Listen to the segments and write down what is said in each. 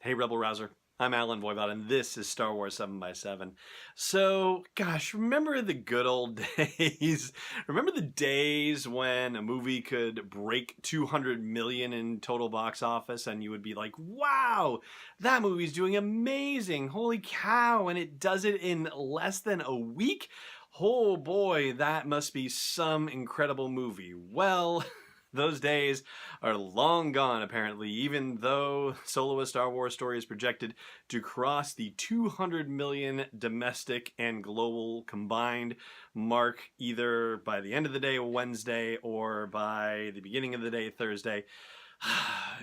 Hey, Rebel Rouser. I'm Alan Voivod, and this is Star Wars 7x7. So, gosh, remember the good old days? Remember the days when a movie could break 200 million in total box office, and you would be like, wow, that movie's doing amazing. Holy cow. And it does it in less than a week? Oh boy, that must be some incredible movie. Well, those days are long gone, apparently, even though Solo: A Star Wars Story is projected to cross the 200 million domestic and global combined mark either by the end of the day, Wednesday, or by the beginning of the day, Thursday.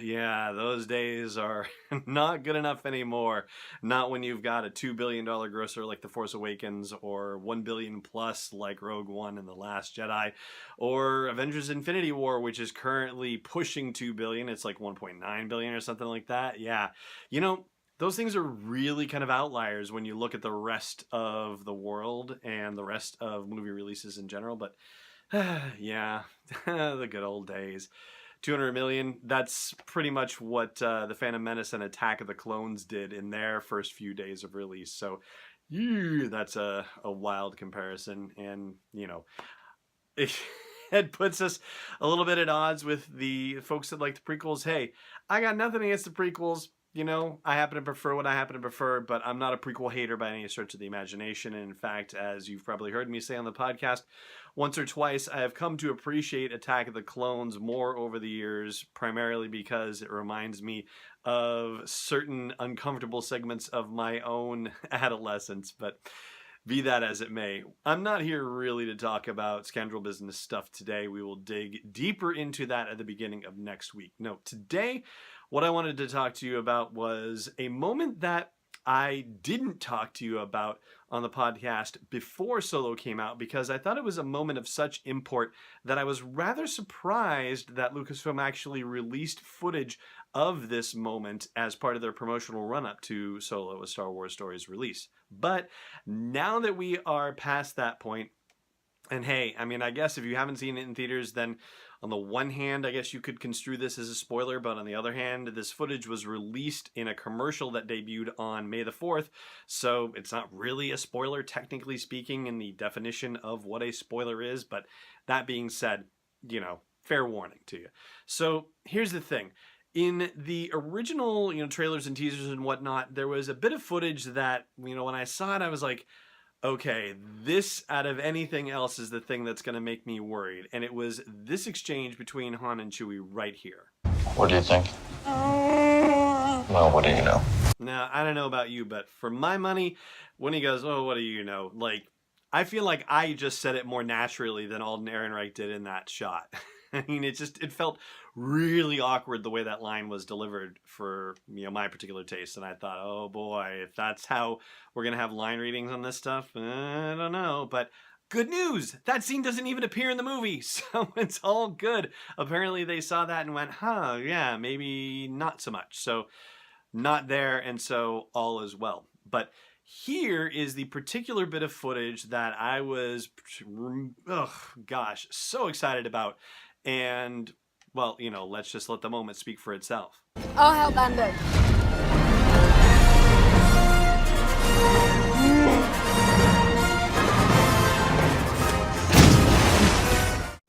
Yeah, those days are not good enough anymore. Not when you've got a $2 billion grosser like The Force Awakens, or $1 billion plus like Rogue One and The Last Jedi, or Avengers Infinity War, which is currently pushing $2 billion. It's like $1.9 billion or something like that. Yeah. You know, those things are really kind of outliers when you look at the rest of the world and the rest of movie releases in general. But yeah, the good old days. 200 million, that's pretty much what The Phantom Menace and Attack of the Clones did in their first few days of release. So, that's a wild comparison. And, it puts us a little bit at odds with the folks that like the prequels. Hey, I got nothing against the prequels. I happen to prefer what I happen to prefer, but I'm not a prequel hater by any stretch of the imagination. And in fact, as you've probably heard me say on the podcast once or twice, I have come to appreciate Attack of the Clones more over the years, primarily because it reminds me of certain uncomfortable segments of my own adolescence. But be that as it may, I'm not here really to talk about Scoundrel Business stuff today. We will dig deeper into that at the beginning of next week. No, today, what I wanted to talk to you about was a moment that I didn't talk to you about on the podcast before Solo came out, because I thought it was a moment of such import that I was rather surprised that Lucasfilm actually released footage of this moment as part of their promotional run-up to Solo: A Star Wars Story's release. But now that we are past that point, and hey, I mean, I guess if you haven't seen it in theaters, then on the one hand, I guess you could construe this as a spoiler, but on the other hand, this footage was released in a commercial that debuted on May the 4th, so it's not really a spoiler, technically speaking, in the definition of what a spoiler is, but that being said, fair warning to you. So here's the thing. In the original, trailers and teasers and whatnot, there was a bit of footage that, when I saw it, I was like, okay, this out of anything else is the thing that's going to make me worried. And it was this exchange between Han and Chewie right here. What do you think? Well, what do you know? Now, I don't know about you, but for my money, when he goes, oh, what do you know? I feel like I just said it more naturally than Alden Ehrenreich did in that shot. I mean, it felt really awkward the way that line was delivered for, my particular taste. And I thought, oh boy, if that's how we're going to have line readings on this stuff, I don't know. But good news, that scene doesn't even appear in the movie. So it's all good. Apparently they saw that and went, yeah, maybe not so much. So not there. And so all is well. But here is the particular bit of footage that I was, so excited about. And, well, let's just let the moment speak for itself. All hell bandit.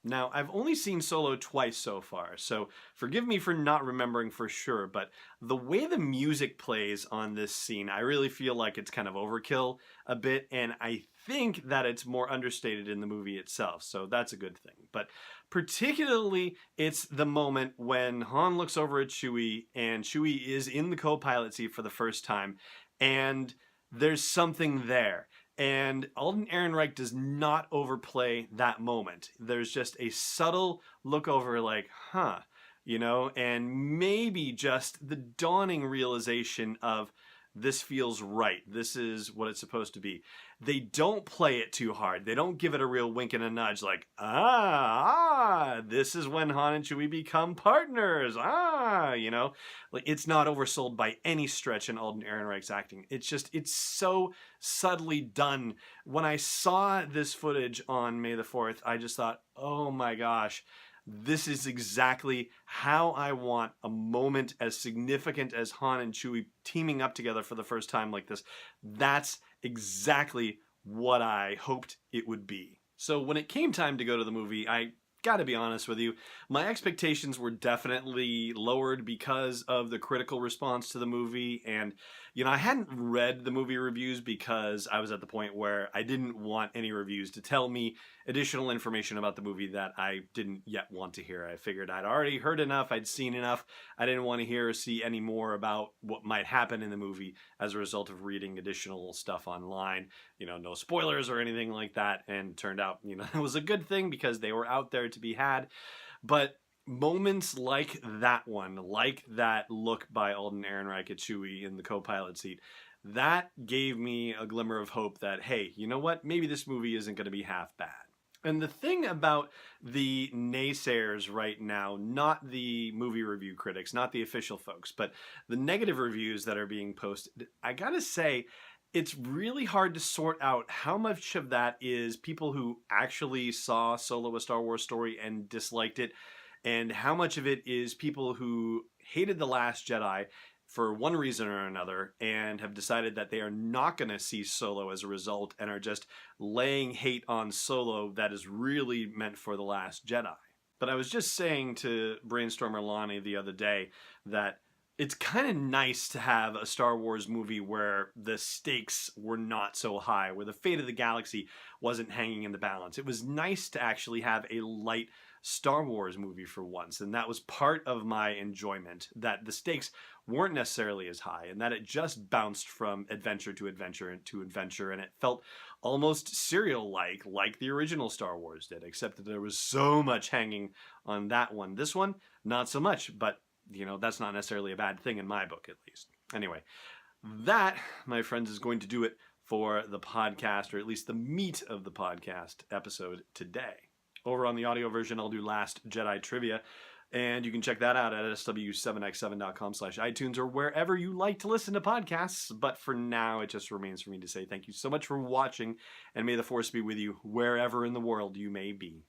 Now, I've only seen Solo twice so far, so forgive me for not remembering for sure, but the way the music plays on this scene, I really feel like it's kind of overkill a bit, and I think that it's more understated in the movie itself, so that's a good thing. But particularly, it's the moment when Han looks over at Chewie, and Chewie is in the co-pilot seat for the first time, and there's something there. And Alden Ehrenreich does not overplay that moment. There's just a subtle look over like, and maybe just the dawning realization of this feels right. This is what it's supposed to be. They don't play it too hard. They don't give it a real wink and a nudge like, this is when Han and Chewie become partners. It's not oversold by any stretch in Alden Ehrenreich's acting. It's so subtly done. When I saw this footage on May the 4th, I just thought, oh my gosh, this is exactly how I want a moment as significant as Han and Chewie teaming up together for the first time like this. That's exactly what I hoped it would be. So when it came time to go to the movie, I gotta be honest with you, my expectations were definitely lowered because of the critical response to the movie. And, I hadn't read the movie reviews because I was at the point where I didn't want any reviews to tell me additional information about the movie that I didn't yet want to hear. I figured I'd already heard enough, I'd seen enough. I didn't want to hear or see any more about what might happen in the movie as a result of reading additional stuff online. No spoilers or anything like that. And turned out, it was a good thing because they were out there to be had. But moments like that one, like that look by Alden Ehrenreich at Chewie in the co-pilot seat, that gave me a glimmer of hope that, hey, you know what? Maybe this movie isn't going to be half bad. And the thing about the naysayers right now, not the movie review critics, not the official folks, but the negative reviews that are being posted, I gotta say, it's really hard to sort out how much of that is people who actually saw Solo: A Star Wars Story and disliked it, and how much of it is people who hated The Last Jedi for one reason or another and have decided that they are not going to see Solo as a result and are just laying hate on Solo that is really meant for The Last Jedi. But I was just saying to Brainstormer Lonnie the other day that it's kind of nice to have a Star Wars movie where the stakes were not so high, where the fate of the galaxy wasn't hanging in the balance. It was nice to actually have a light Star Wars movie for once, and that was part of my enjoyment, that the stakes weren't necessarily as high and that it just bounced from adventure to adventure to adventure, and it felt almost serial-like, like the original Star Wars did, except that there was so much hanging on that one. This one, not so much, but that's not necessarily a bad thing in my book, at least. Anyway, that, my friends, is going to do it for the podcast, or at least the meat of the podcast episode today. Over on the audio version, I'll do Last Jedi Trivia, and you can check that out at sw7x7.com/iTunes or wherever you like to listen to podcasts. But for now, it just remains for me to say thank you so much for watching, and may the Force be with you wherever in the world you may be.